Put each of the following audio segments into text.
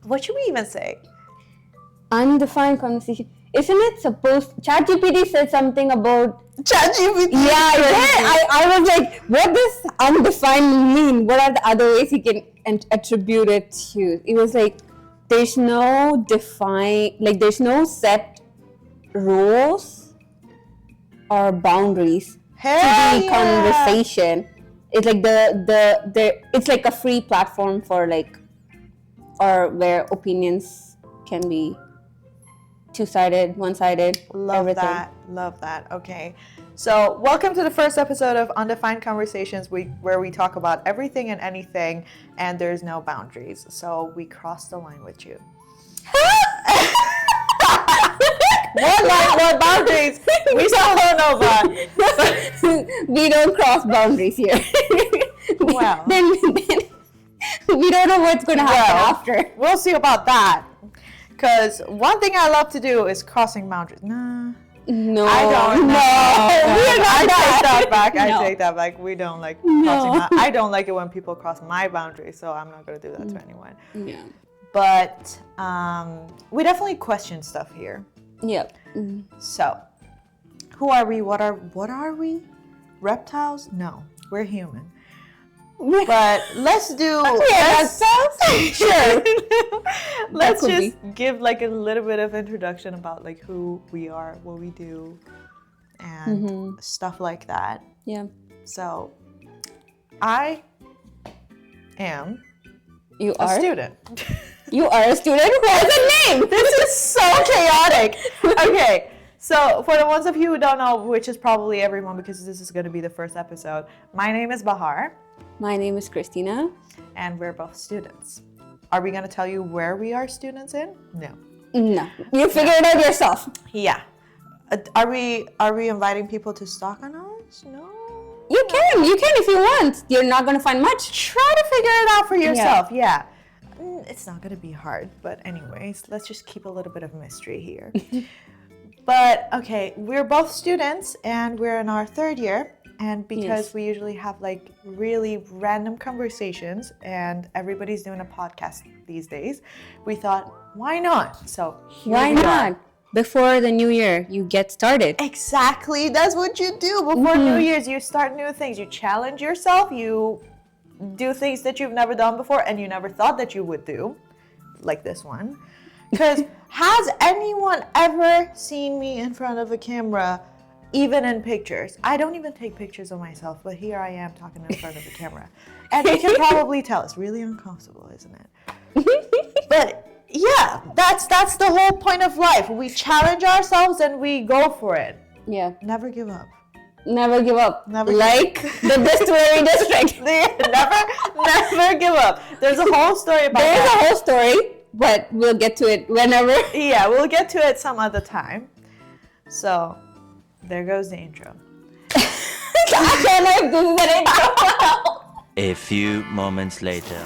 what should we even say? Undefined conversation. Isn't it supposed... ChatGPT said something about... ChatGPT? Yeah, I was like, what does undefined mean? What are the other ways you can attribute it to? It was like, there's no there's no set rules or boundaries to the conversation. It's like it's like a free platform for like, or where opinions can be two-sided, one-sided, everything. Love that. Okay. So, welcome to the first episode of Undefined Conversations, where we talk about everything and anything, and there's no boundaries. So, we crossed the line with you. What line, what boundaries? We still don't know about. We don't cross boundaries here. Wow. Then we don't know what's going to happen after. We'll see about that. Because one thing I love to do is crossing boundaries. Nah. No. I don't. No. I take that back. We don't like crossing. I don't like it when people cross my boundaries, so I'm not going to do that to anyone. Yeah. But we definitely question stuff here. Yep. So, who are we? What are we? Reptiles? No, we're human. But let's do. Sure. Let's just give like a little bit of introduction about like who we are, what we do, and stuff like that. Yeah. So, I am a student. You are a student who has a name. This is so chaotic. Okay. So, for the ones of you who don't know, which is probably everyone because this is going to be the first episode, my name is Bahar. My name is Christina. And we're both students. Are we going to tell you where we are students in? No. No. You figure it out yourself. Yeah. Are we inviting people to stalk on us? No. You can if you want. You're not going to find much. Try to figure it out for yourself. Yeah. It's not going to be hard. But anyways, let's just keep a little bit of mystery here. But, okay, we're both students and we're in our third year. And because we usually have like really random conversations and everybody's doing a podcast these days, we thought, why not? So why not? Before the new year, you get started. Exactly. That's what you do. Before New Year's, you start new things. You challenge yourself. You do things that you've never done before and you never thought that you would do, like this one. Because has anyone ever seen me in front of a camera? Even in pictures. I don't even take pictures of myself, but here I am talking in front of the camera. And you can probably tell it's really uncomfortable, isn't it? But yeah, that's the whole point of life. We challenge ourselves and we go for it. Yeah. Never give up. Never give up. Never like the distillery district. never give up. There's a whole story about that. There's a whole story, but we'll get to it whenever. Yeah, we'll get to it some other time. So there goes the intro. I don't know if this is an intro. A few moments later.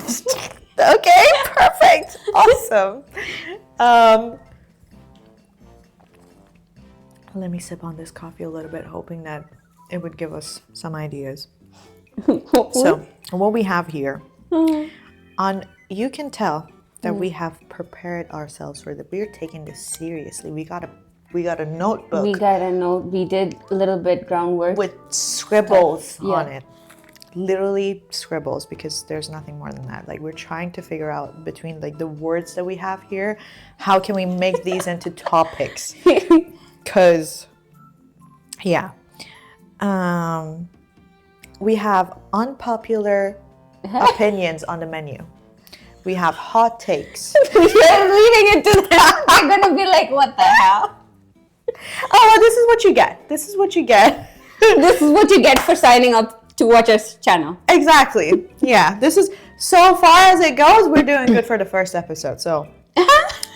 Okay, perfect. Awesome. Let me sip on this coffee a little bit, hoping that it would give us some ideas. So, what we have here, you can tell that we have prepared ourselves for the. We're taking this seriously. We got a notebook. We got a note. We did a little bit groundwork with scribbles on it. Literally scribbles, because there's nothing more than that. Like, we're trying to figure out between like the words that we have here, how can we make these into topics? Because, yeah. We have unpopular opinions on the menu. We have hot takes. You're leading into that. I'm gonna be like, what the hell? Oh, well, this is what you get. This is what you get. This is what you get for signing up to watch our channel. Exactly. Yeah. This is, so far as it goes, we're doing good for the first episode. So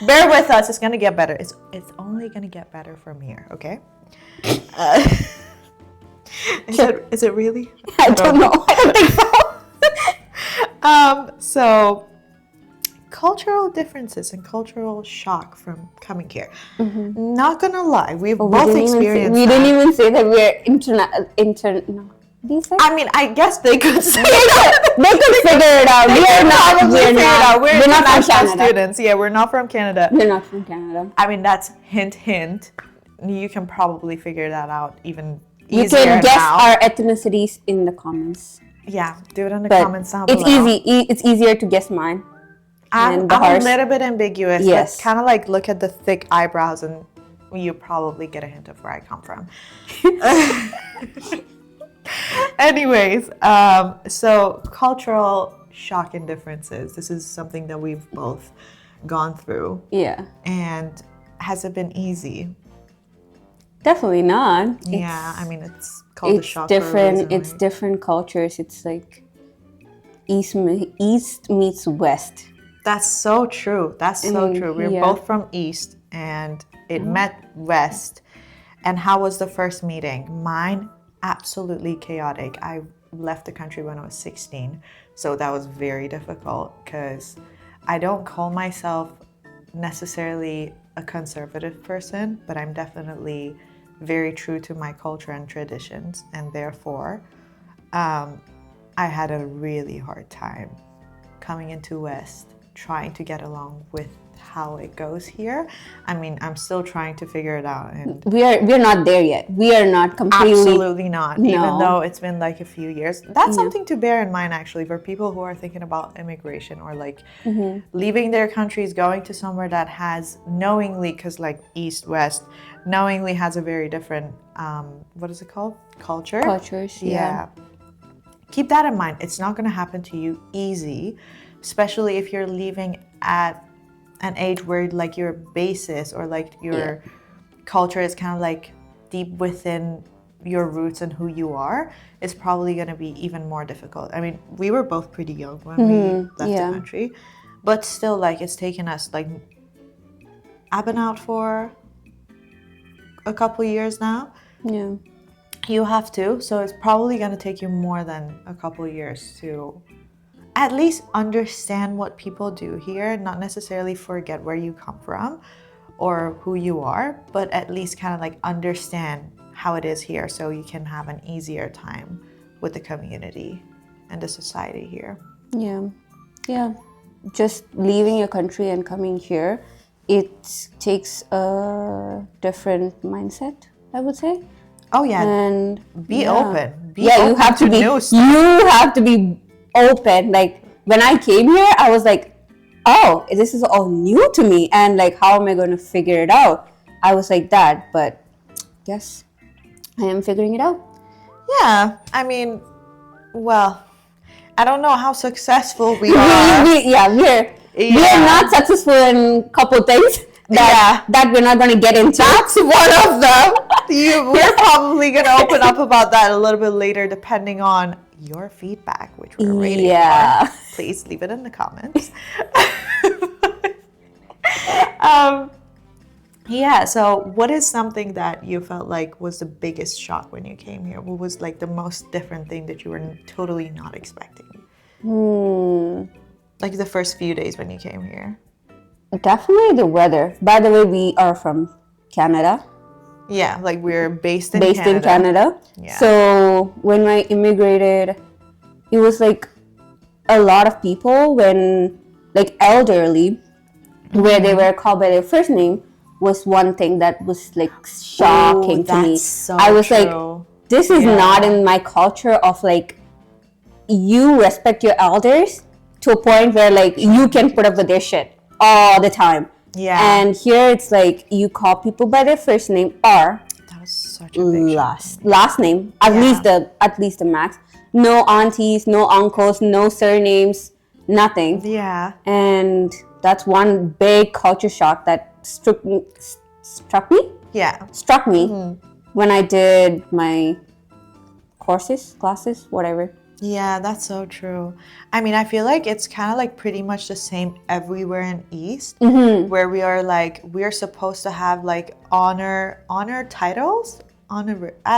bear with us. It's going to get better. It's only going to get better from here. Okay. Is it really? I don't know. I don't think so. So cultural differences and cultural shock from coming here. Not gonna lie, we've both experienced we didn't even say that we're decent? I mean, I guess they could say They that. could figure it out. They We are could not. probably figure it out. We're not from international Canada. students. Yeah, we're not from Canada. We're not from Canada. I mean, that's hint, hint. You can probably figure that out even You easier can guess now. our ethnicities in the comments. Yeah, do it in the But comments down it's below. easy. It's easier to guess mine. I'm and the a hearts. little bit ambiguous. Yes. But kind of like look at the thick eyebrows and you probably get a hint of where I come from. Anyways, so cultural shock and differences. This is something that we've both gone through. Yeah. And has it been easy? Definitely not. Yeah, I mean, it's called a It's shock for a different. reason, It's right? different cultures. It's like East meets West. That's so true. That's so true. We're yeah. both from East and it met West. And how was the first meeting? Mine, absolutely chaotic. I left the country when I was 16. So that was very difficult because I don't call myself necessarily a conservative person, but I'm definitely very true to my culture and traditions. And therefore, I had a really hard time coming into West, trying to get along with how it goes here. I mean, I'm still trying to figure it out, and We're not there yet. We are not completely. absolutely not. Even No. though it's been like a few years, that's something to bear in mind actually for people who are thinking about immigration or like leaving their countries, going to somewhere that has knowingly, because like East West, knowingly has a very different what is it called? Culture. Cultures. Yeah. Keep that in mind. It's not going to happen to you easy, especially if you're leaving at an age where like your basis or like your culture is kind of like deep within your roots and who you are. It's probably going to be even more difficult. I mean, we were both pretty young when we left the country, but still like it's taken us like, I've been out for a couple years now. Yeah. You have to, so it's probably going to take you more than a couple years to at least understand what people do here, not necessarily forget where you come from or who you are, but at least kind of like understand how it is here so you can have an easier time with the community and the society here. Yeah. Yeah. Just leaving your country and coming here, it takes a different mindset, I would say. Oh yeah, And be open. Be you open have to be. new stuff. You have to be open. Like when I came here, I was like, "Oh, this is all new to me," and like, how am I going to figure it out? I was like that, but yes, I am figuring it out. Yeah, I mean, well, I don't know how successful we are. We're not successful in a couple things that we're not going to get into. That's one of them. We're probably going to open up about that a little bit later, depending on your feedback, which we're waiting for. Please leave it in the comments. Yeah, so what is something that you felt like was the biggest shock when you came here? What was like the most different thing that you were totally not expecting? Like the first few days when you came here? Definitely the weather. By the way, we are from Canada. Yeah, like we're based in Canada. Yeah. So when I immigrated, it was like a lot of people when like elderly, where they were called by their first name, was one thing that was like shocking to me. So I was true. like, this is not in my culture of like you respect your elders to a point where like you can put up with their shit all the time. Yeah. And here it's like you call people by their first name or That was such a big shock. last name, at least the max. No aunties, no uncles, no surnames, nothing. Yeah. And that's one big culture shock that struck me when I did my classes, whatever. Yeah, that's so true. I mean, I feel like it's kind of like pretty much the same everywhere in East, where we are like, we're supposed to have like honor titles, I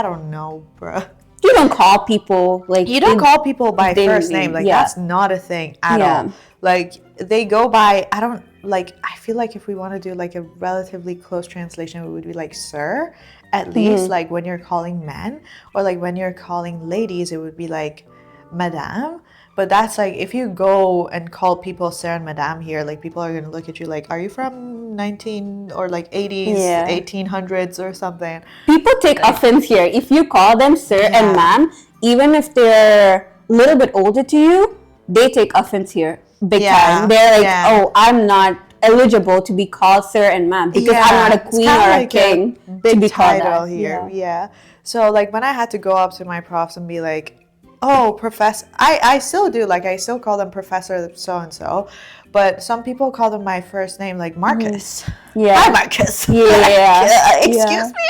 don't know, bruh. You don't call people like You don't call people by first name. Like yeah. that's not a thing at all. Like they go by, I feel like if we want to do like a relatively close translation, it would be like sir. At least like when you're calling men or like when you're calling ladies, it would be like madame. But that's like if you go and call people sir and madame here, like people are gonna look at you like, are you from 19 or like 80s, Yeah. 1800s or something? People take offense here. If you call them sir and ma'am, even if they're a little bit older to you, they take offense here big time. They're like, oh, I'm not eligible to be called sir and ma'am because I'm not a queen or a king to be called that. Here. Yeah. So like when I had to go up to my profs and be like, oh, professor, I still do, like I still call them professor so and so, but some people call them my first name, like Marcus. Yeah. Hi, Marcus. Yeah. Excuse me.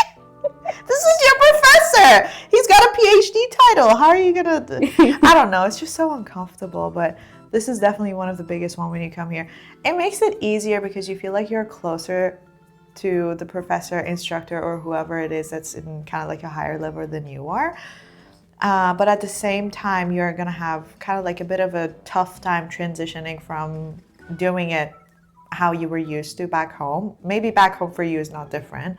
This is your professor. He's got a PhD title. How are you gonna? I don't know. It's just so uncomfortable. But this is definitely one of the biggest one when you come here. It makes it easier because you feel like you're closer to the professor, instructor, or whoever it is that's in kind of like a higher level than you are. But at the same time, you're gonna have kind of like a bit of a tough time transitioning from doing it how you were used to back home. Maybe back home for you is not different.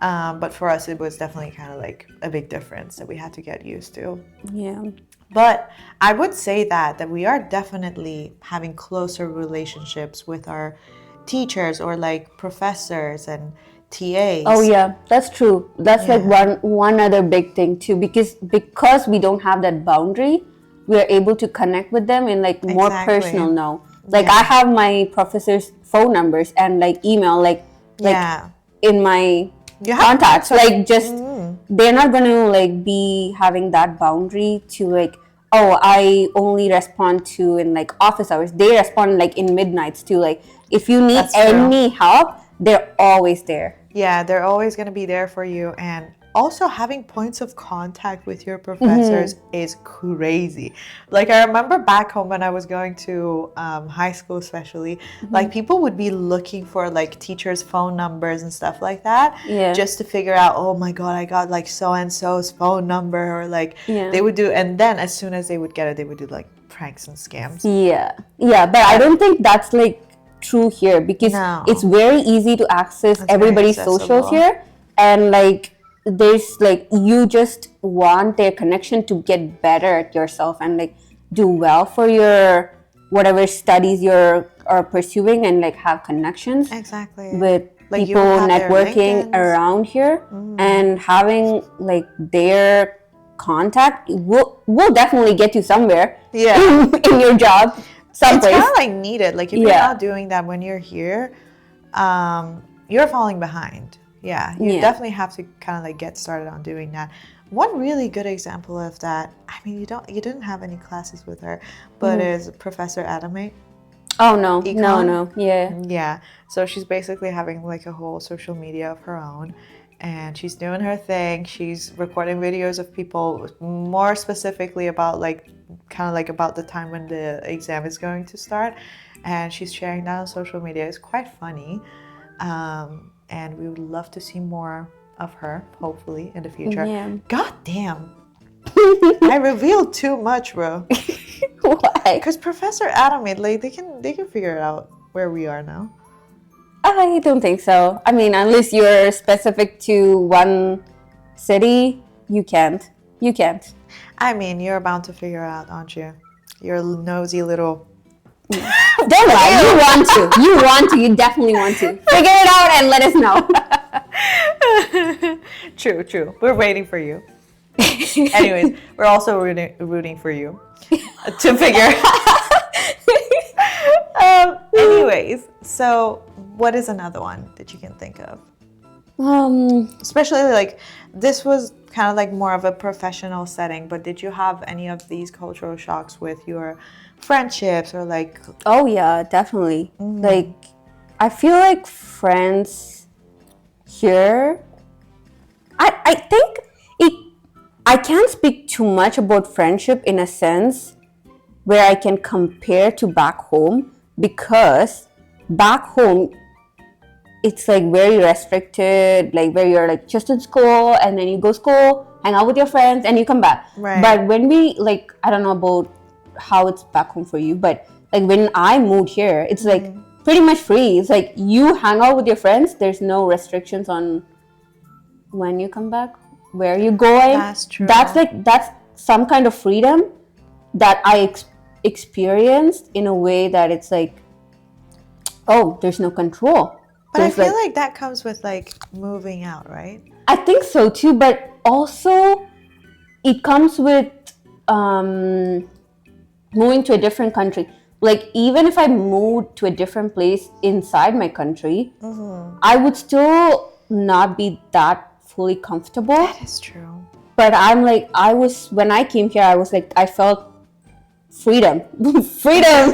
But for us, it was definitely kind of like a big difference that we had to get used to. Yeah. But I would say that we are definitely having closer relationships with our teachers or like professors and TAs. Oh yeah, that's true. That's like one other big thing too, because we don't have that boundary, we are able to connect with them in like more personal now. Like I have my professor's phone numbers and like email, like in my contacts. Like just they're not gonna like be having that boundary to like, oh, I only respond to in like office hours. They respond like in midnights too. Like if you need any help, they're always there. Yeah, they're always going to be there for you. And also having points of contact with your professors is crazy. Like I remember back home when I was going to high school especially, like people would be looking for like teachers' phone numbers and stuff like that just to figure out, oh my God, I got like so-and-so's phone number, or like they would do, and then as soon as they would get it, they would do like pranks and scams. Yeah, but I don't think that's like true here because it's very easy to access everybody's socials here, and like there's like you just want their connection to get better at yourself and like do well for your whatever studies you're are pursuing and like have connections with like people networking around here and having like their contact will definitely get you somewhere in your job. Someplace. It's kind of like needed. Like if you're not doing that when you're here, you're falling behind. Yeah, you definitely have to kind of like get started on doing that. One really good example of that, I mean, you didn't have any classes with her, but is Professor Adamate. Oh no, no, yeah. So she's basically having like a whole social media of her own, and she's doing her thing. She's recording videos of people, more specifically about like kind of like about the time when the exam is going to start, and she's sharing that on social media. It's quite funny, and we would love to see more of her, hopefully in the future. God damn, I revealed too much, bro. Why? Because Professor Adamate, like they can figure out where we are now. I don't think so. I mean, unless you're specific to one city, you can't. I mean, you're bound to figure out, aren't you? You're a nosy little... Don't lie, you want to, you definitely want to. Figure it out and let us know. True. We're waiting for you. Anyways, we're also rooting for you to figure. Anyways, so what is another one that you can think of? Especially like this was kind of like more of a professional setting, but did you have any of these cultural shocks with your friendships or like? Oh yeah, definitely. Like I feel like friends here, I think I can't speak too much about friendship in a sense where I can compare to back home, because back home it's like very restricted, like where you're like just in school and then you go school, hang out with your friends and you come back. Right. But when we like, I don't know about how it's back home for you, but like when I moved here, it's like pretty much free. It's like you hang out with your friends, there's no restrictions on when you come back, where you're going. That's true. That's some kind of freedom that I experienced in a way that it's like, oh, there's no control. But I There's feel like that comes with like moving out, right? I think so too, but also it comes with moving to a different country. Like, even if I moved to a different place inside my country, I would still not be that fully comfortable. That is true. But when I came here, I was like, I felt freedom. freedom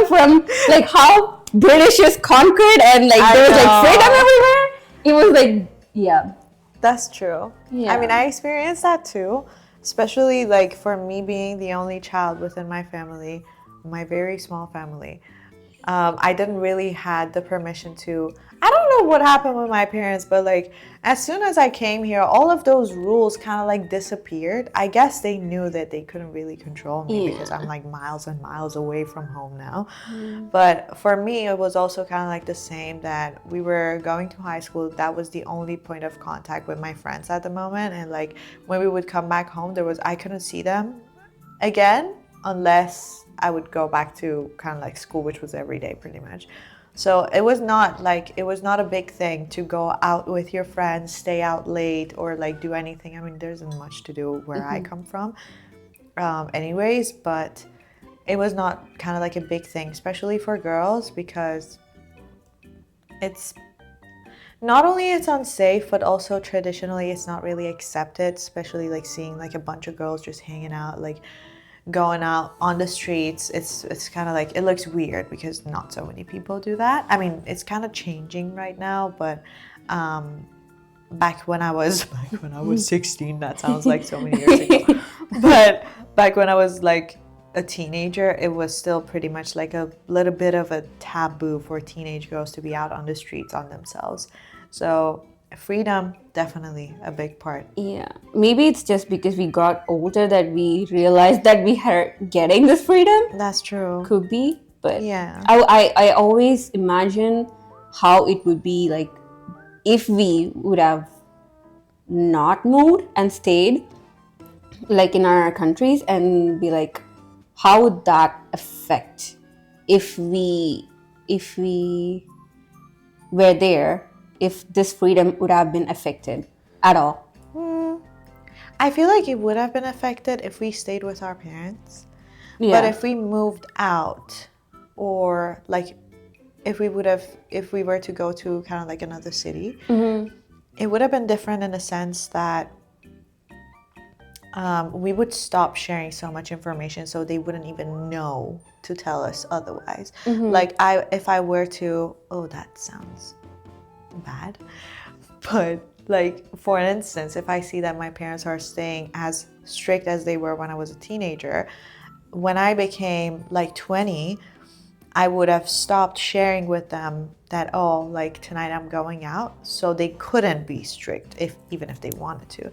from like how British is conquered and like there was like freedom everywhere. It was like, yeah. That's true. Yeah. I mean, I experienced that too, especially like for me being the only child within my family, my very small family. I didn't really had the permission to, I don't know what happened with my parents, but like as soon as I came here, all of those rules kind of like disappeared. I guess they knew that they couldn't really control me because I'm like miles and miles away from home now. But for me, it was also kind of like the same, that we were going to high school. That was the only point of contact with my friends at the moment. And like when we would come back home, I couldn't see them again unless I would go back to kind of like school, which was every day pretty much. So it was not a big thing to go out with your friends, stay out late, or like do anything. I mean, there isn't much to do where I come from anyways, but it was not kind of like a big thing, especially for girls, because it's not only it's unsafe, but also traditionally it's not really accepted, especially like seeing like a bunch of girls just hanging out, like going out on the streets. It's kind of like, it looks weird because not so many people do that. I mean, it's kind of changing right now, but back when I was 16, that sounds like so many years ago. But back when I was like a teenager, it was still pretty much like a little bit of a taboo for teenage girls to be out on the streets on themselves. So freedom, definitely a big part. Yeah, maybe it's just because we got older that we realized that we are getting this freedom. That's true. Could be, but yeah. I always imagine how it would be like if we would have not moved and stayed like in our countries, and be like, how would that affect if we were there, if this freedom would have been affected at all? I feel like it would have been affected if we stayed with our parents. Yeah. But if we moved out, or like if we were to go to kind of like another city, it would have been different in the sense that we would stop sharing so much information, so they wouldn't even know to tell us otherwise. Like if I were to, oh, that sounds bad, but like for instance, if I see that my parents are staying as strict as they were when I was a teenager, when I became like 20, I would have stopped sharing with them that, oh, like tonight I'm going out, so they couldn't be strict even if they wanted to.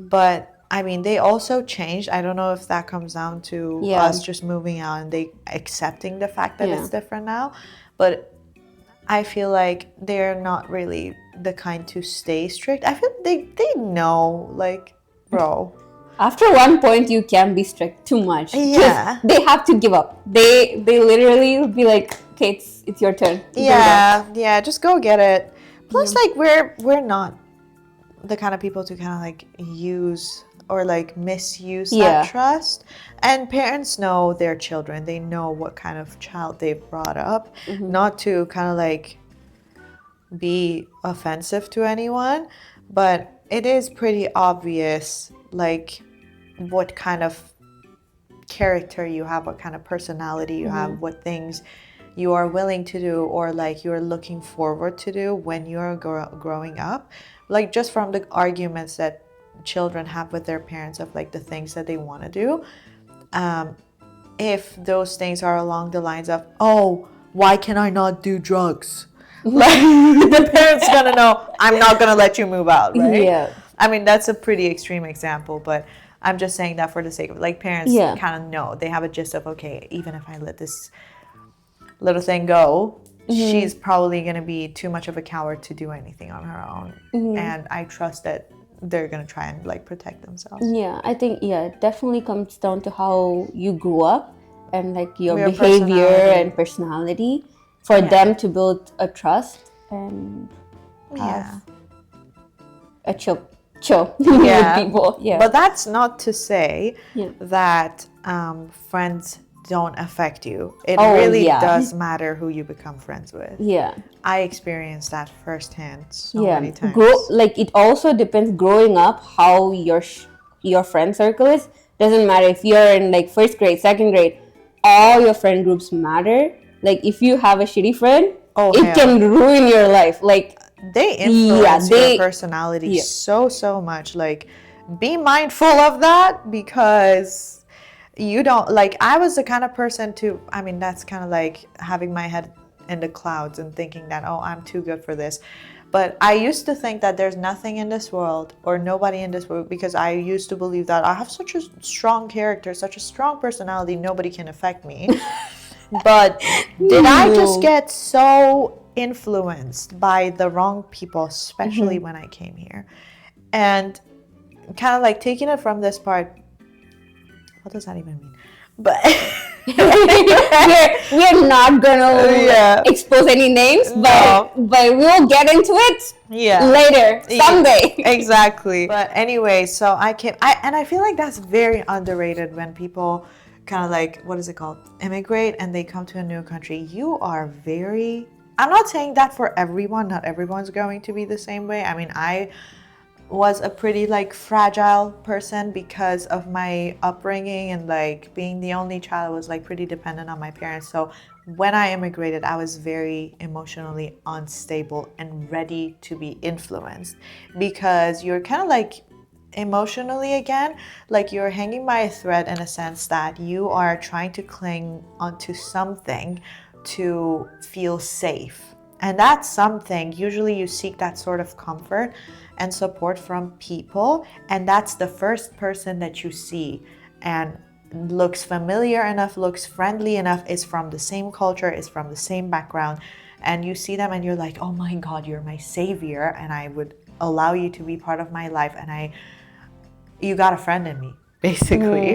But I mean, they also changed. I don't know if that comes down to us just moving out and they accepting the fact that it's different now. But I feel like they're not really the kind to stay strict. I feel they know, like, bro. After one point, you can be strict too much. Yeah. They have to give up. They literally will be like, okay, it's your turn. Yeah, just go get it. Plus, like, we're not the kind of people to kind of like use or like misuse that trust. And parents know their children. They know what kind of child they've brought up. Not to kind of like be offensive to anyone, but it is pretty obvious like what kind of character you have, what kind of personality you have, what things you are willing to do or like you're looking forward to do when you're growing up. Like just from the arguments that children have with their parents of like the things that they want to do, if those things are along the lines of, oh, why can I not do drugs? Like the parents gonna know, I'm not gonna let you move out, right? Yeah. I mean, that's a pretty extreme example, but I'm just saying that for the sake of like parents kind of know, they have a gist of, okay, even if I let this little thing go, she's probably going to be too much of a coward to do anything on her own. And I trust that they're going to try and like protect themselves. Yeah, I think it definitely comes down to how you grew up and like your Your behavior personality. and personality for them to build a trust and have a chill with people. Yeah. But that's not to say Yeah. that friends don't affect you. It Oh, really yeah. does matter who you become friends with. Yeah. I experienced that firsthand so many times. Like it also depends growing up how your friend circle is. Doesn't matter if you're in like first grade, second grade, all your friend groups matter. Like if you have a shitty friend, it can ruin your life. Like they influence your personality so much. Like be mindful of that, because you don't, like, I was the kind of person to, I mean, that's kind of like having my head in the clouds and thinking that, oh, I'm too good for this. But I used to think that there's nothing in this world or nobody in this world, because I used to believe that I have such a strong character, such a strong personality, nobody can affect me. But did I just get so influenced by the wrong people, especially when I came here? And kind of like taking it from this part, what does that even mean? But we're not gonna expose any names, but we'll get into it later someday. Exactly. But anyway, so I feel like that's very underrated when people kind of like, what is it called, immigrate, and they come to a new country. You are very, I'm not saying that for everyone, not everyone's going to be the same way. I mean, I was a pretty like fragile person because of my upbringing, and like being the only child, I was like pretty dependent on my parents. So when I immigrated, I was very emotionally unstable and ready to be influenced, because you're kind of like emotionally, again, like you're hanging by a thread, in a sense that you are trying to cling onto something to feel safe. And that's something, usually you seek that sort of comfort and support from people, and that's the first person that you see and looks familiar enough, looks friendly enough, is from the same culture, is from the same background, and you see them and you're like, oh my God, you're my savior, and I would allow you to be part of my life, and you got a friend in me, basically.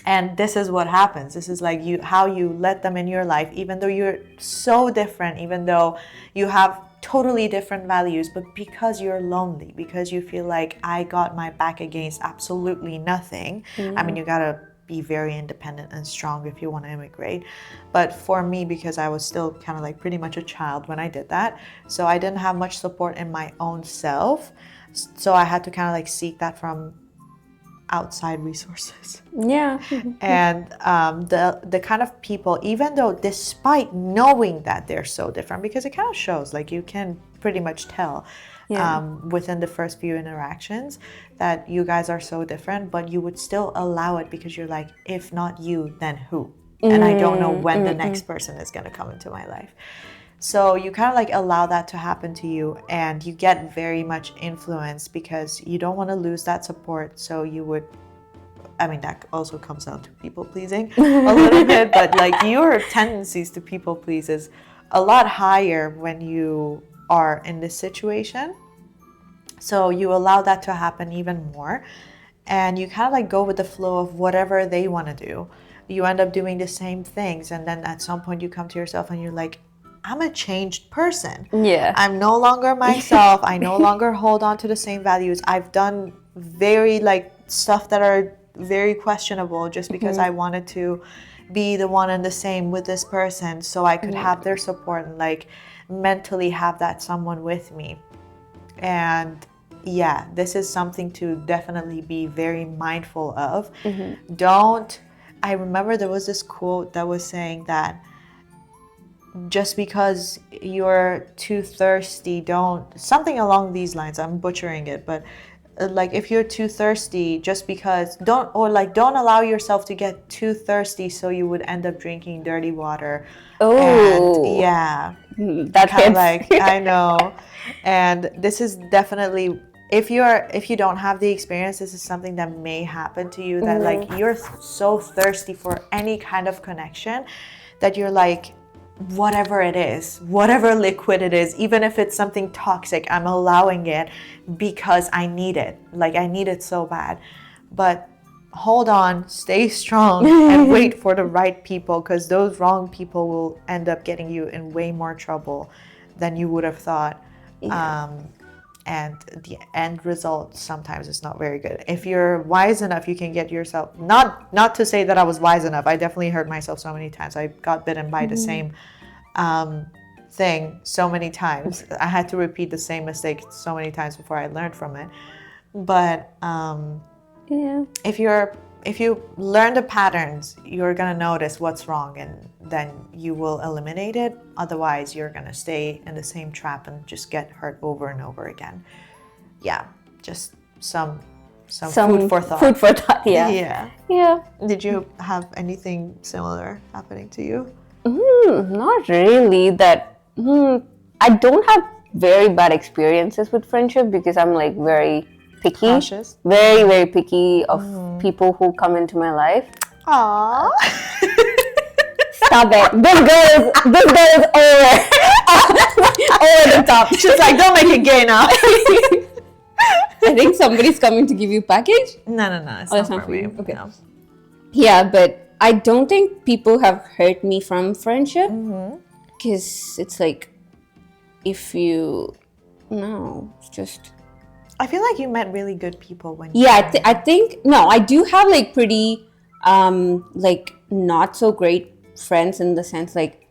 And this is what happens. This is like how you let them in your life, even though you're so different, even though you have totally different values, but because you're lonely, because you feel like I got my back against absolutely nothing. I mean, you gotta be very independent and strong if you want to immigrate. But for me, because I was still kind of like pretty much a child when I did that, so I didn't have much support in my own self. So I had to kind of like seek that from outside resources. Yeah. And the kind of people, even though despite knowing that they're so different, because it kind of shows, like you can pretty much tell within the first few interactions that you guys are so different, but you would still allow it because you're like, if not you, then who? And I don't know when the next person is going to come into my life. So you kind of like allow that to happen to you, and you get very much influenced because you don't want to lose that support. So you would, I mean, that also comes down to people pleasing a little bit, but like your tendencies to people please is a lot higher when you are in this situation. So you allow that to happen even more, and you kind of like go with the flow of whatever they want to do. You end up doing the same things, and then at some point you come to yourself and you're like, I'm a changed person. Yeah. I'm no longer myself. I no longer hold on to the same values. I've done very like stuff that are very questionable just because I wanted to be the one and the same with this person, so I could have their support and like mentally have that someone with me. And yeah, this is something to definitely be very mindful of. I remember there was this quote that was saying that just because you're too thirsty, something along these lines, I'm butchering it, but like if you're too thirsty, just because don't allow yourself to get too thirsty so you would end up drinking dirty water. Oh, and yeah, that kind hits. of like I know. And this is definitely, if you don't have the experience, this is something that may happen to you, that like you're so thirsty for any kind of connection that you're like, whatever it is, whatever liquid it is, even if it's something toxic, I'm allowing it because I need it. Like, I need it so bad. But hold on, stay strong, and wait for the right people, because those wrong people will end up getting you in way more trouble than you would have thought. And the end result sometimes is not very good. If you're wise enough, you can get yourself, not to say that I was wise enough. I definitely hurt myself so many times. I got bitten by the same thing so many times. I had to repeat the same mistake so many times before I learned from it. But if you learn the patterns, you're gonna notice what's wrong, and then you will eliminate it. Otherwise, you're gonna stay in the same trap and just get hurt over and over again. Yeah, just some food for thought. Food for thought. Yeah. Did you have anything similar happening to you? Not really. I don't have very bad experiences with friendship because I'm like very picky. Cautious. Very, very picky of people who come into my life. Aww. Stop it. This girl is over. Over the top. She's like, don't make it gay now. I think somebody's coming to give you package. No. It's not for me. Okay. No. Yeah, but I don't think people have hurt me from friendship. Because it's like, if you... No, it's just... I feel like you met really good people when you I think... No, I do have like pretty... like not so great friends, in the sense like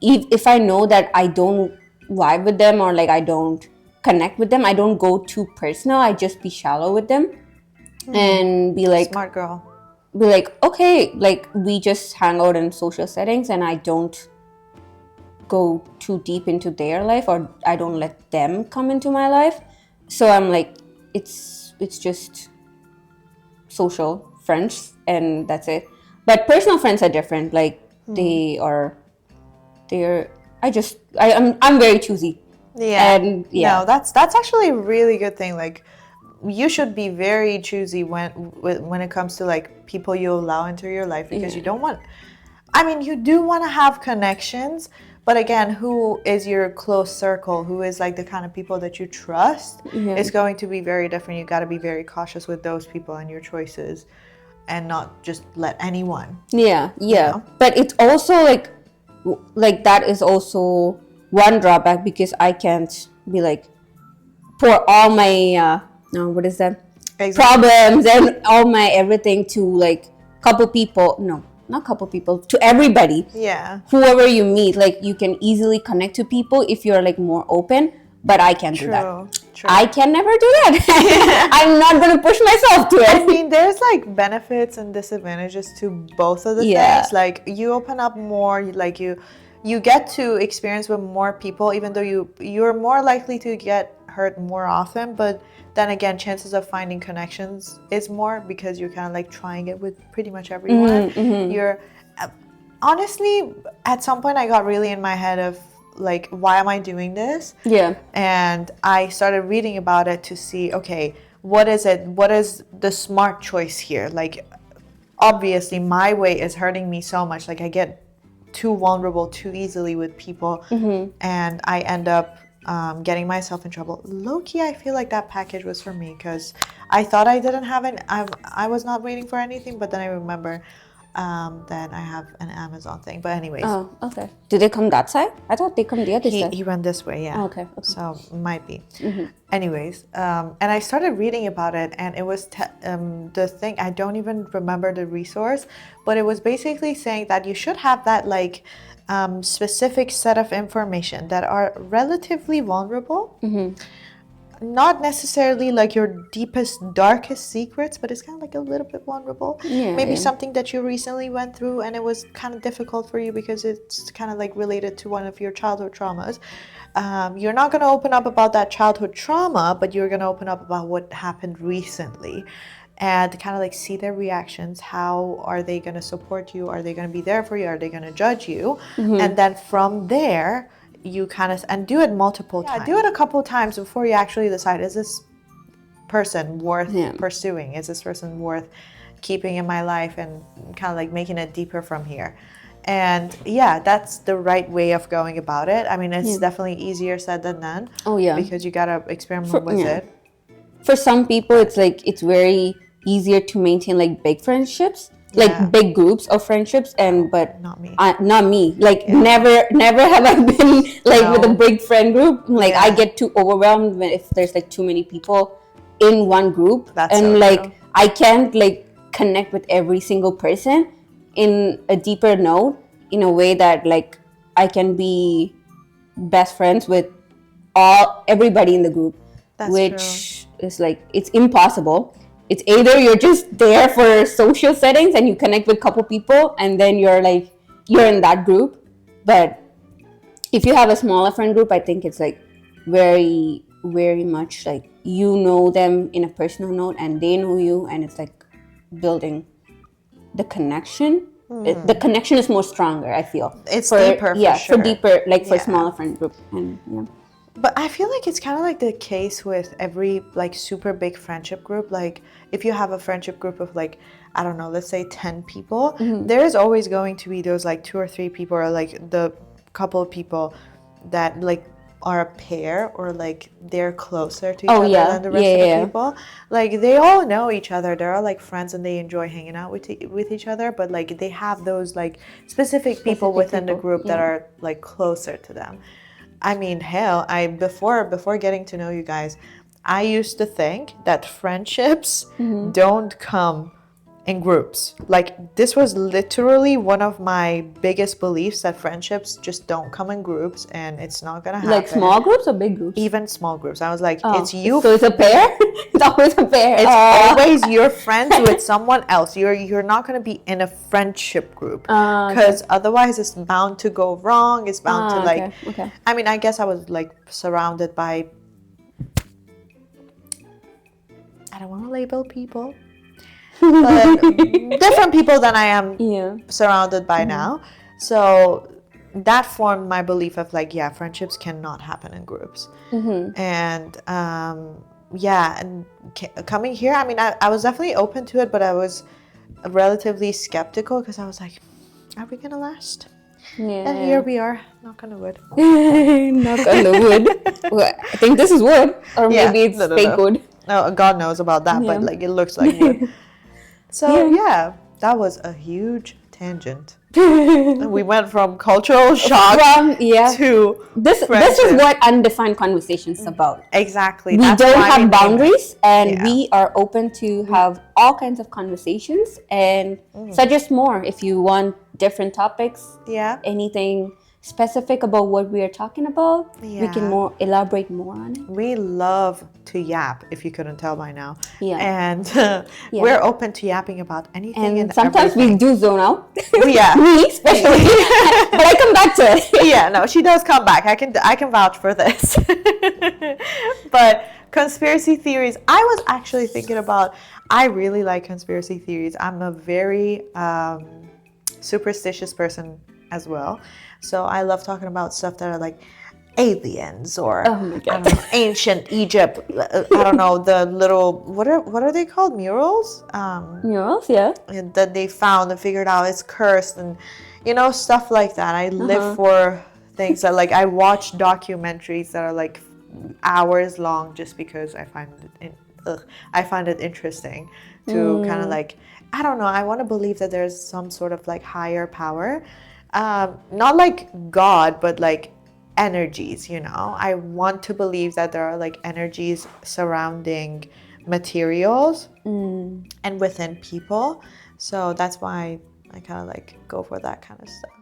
if I know that I don't vibe with them, or like I don't connect with them, I don't go too personal. I just be shallow with them and be like, smart girl. Be like, okay, like we just hang out in social settings, and I don't go too deep into their life, or I don't let them come into my life. So I'm like, it's just social friends, and that's it. But personal friends are different. Like I'm very choosy. Yeah. And No, that's actually a really good thing. Like, you should be very choosy when it comes to like people you allow into your life, because you don't want, I mean, you do want to have connections, but again, who is your close circle, who is like the kind of people that you trust, is going to be very different. You got to be very cautious with those people and your choices, and not just let anyone. Yeah. know? But it's also like that is also one drawback, because I can't be like, pour all my what is that? Problems and all my everything to like couple people. No, not couple people, to everybody. Yeah. Whoever you meet, like you can easily connect to people if you're like more open, but I can't do that. True. I can never do that. I'm not going to push myself to it. I mean, there's like benefits and disadvantages to both of the things. Like, you open up more, you get to experience with more people, even though you're more likely to get hurt more often, but then again, chances of finding connections is more, because you're kind of like trying it with pretty much everyone. You're honestly, at some point I got really in my head of like, why am I doing this? Yeah. And I started reading about it to see, okay, what is it? What is the smart choice here? Like, obviously my way is hurting me so much. Like, I get too vulnerable too easily with people, and I end up getting myself in trouble. Low-key, I feel like that package was for me, because I thought I didn't have it. I was not waiting for anything, but then I remember that I have an Amazon thing. But anyways. Oh, okay. Do they come that side? I thought they come the other side. He went this way, yeah. Oh, okay. So might be. Anyways, and I started reading about it, and it was the thing. I don't even remember the resource, but it was basically saying that you should have that like specific set of information that are relatively vulnerable. Not necessarily like your deepest, darkest secrets, but it's kind of like a little bit vulnerable. Maybe something that you recently went through and it was kind of difficult for you because it's kind of like related to one of your childhood traumas. You're not going to open up about that childhood trauma, but you're going to open up about what happened recently, and kind of like see their reactions. How are they going to support you? Are they going to be there for you? Are they going to judge you? And then from there, you kind of, and do it multiple times. Do it a couple of times before you actually decide, is this person worth pursuing? Is this person worth keeping in my life, and kind of like making it deeper from here? And yeah, that's the right way of going about it. I mean, it's definitely easier said than done. Oh, yeah. Because you gotta experiment with it. For some people, it's like it's very easier to maintain like big friendships, Yeah. like big groups of friendships, but Not me. not me. Like never have I been like with a big friend group. Like I get too overwhelmed if there's like too many people in one group, That's and so like true. I can't like connect with every single person in a deeper note in a way that like I can be best friends with everybody in the group. That's which is like it's impossible. It's either you're just there for social settings and you connect with a couple people and then you're in that group. But if you have a smaller friend group, I think it's like very, very much like you know them in a personal note and they know you, and it's like building the connection. The connection is more stronger, I feel. It's deeper, for sure. For deeper, like for Yeah. smaller friend group. And yeah. But I feel like it's kind of like the case with every like super big friendship group. Like if you have a friendship group of like, I don't know, let's say 10 people, there is always going to be those like 2 or 3 people or like the couple of people that like are a pair or like they're closer to each other than the rest of the people. Like they all know each other. They're all like friends and they enjoy hanging out with each other. But like they have those like specific people within the group that are like closer to them. I mean, hell, before getting to know you guys, I used to think that friendships don't come in groups. Like this was literally one of my biggest beliefs, that friendships just don't come in groups and it's not gonna happen. Like small groups or big groups? Even small groups. I was like, it's you. So it's a pair? It's always a pair. It's always you're friends with someone else. You're not gonna be in a friendship group because otherwise it's bound to go wrong. It's bound to like. Okay. I mean, I guess I was like surrounded by. I don't want to label people, but different people than I am surrounded by now. So that formed my belief of like, yeah, friendships cannot happen in groups. And and coming here, I mean, I was definitely open to it, but I was relatively skeptical because I was like, are we gonna last? And here we are, knock on the wood. Knock on the wood. Well, I think this is wood, or maybe it's fake wood. No, God knows about that, but like it looks like wood. So yeah, that was a huge tangent. We went from cultural shock to this is what undefined conversation is about. Exactly. We don't have boundaries, and we are open to have all kinds of conversations and suggest more if you want different topics. Anything specific about what we are talking about, we can elaborate more on it. We love to yap, if you couldn't tell by now. And we're open to yapping about anything and sometimes everything. we do zone out. Me especially. But I come back to it. No, she does come back. I can vouch for this. But conspiracy theories, I was actually thinking about, I really like conspiracy theories. I'm a very superstitious person as well. So I love talking about stuff that are like aliens or I don't know, ancient Egypt. I don't know, the little what are they called? Murals? Murals, yeah. That they found and figured out it's cursed and stuff like that. I live for things that like I watch documentaries that are like hours long just because I find it interesting to kind of like, I don't know, I want to believe that there's some sort of like higher power. Not like God, but like energies, I want to believe that there are like energies surrounding materials and within people. So that's why I kind of like go for that kind of stuff.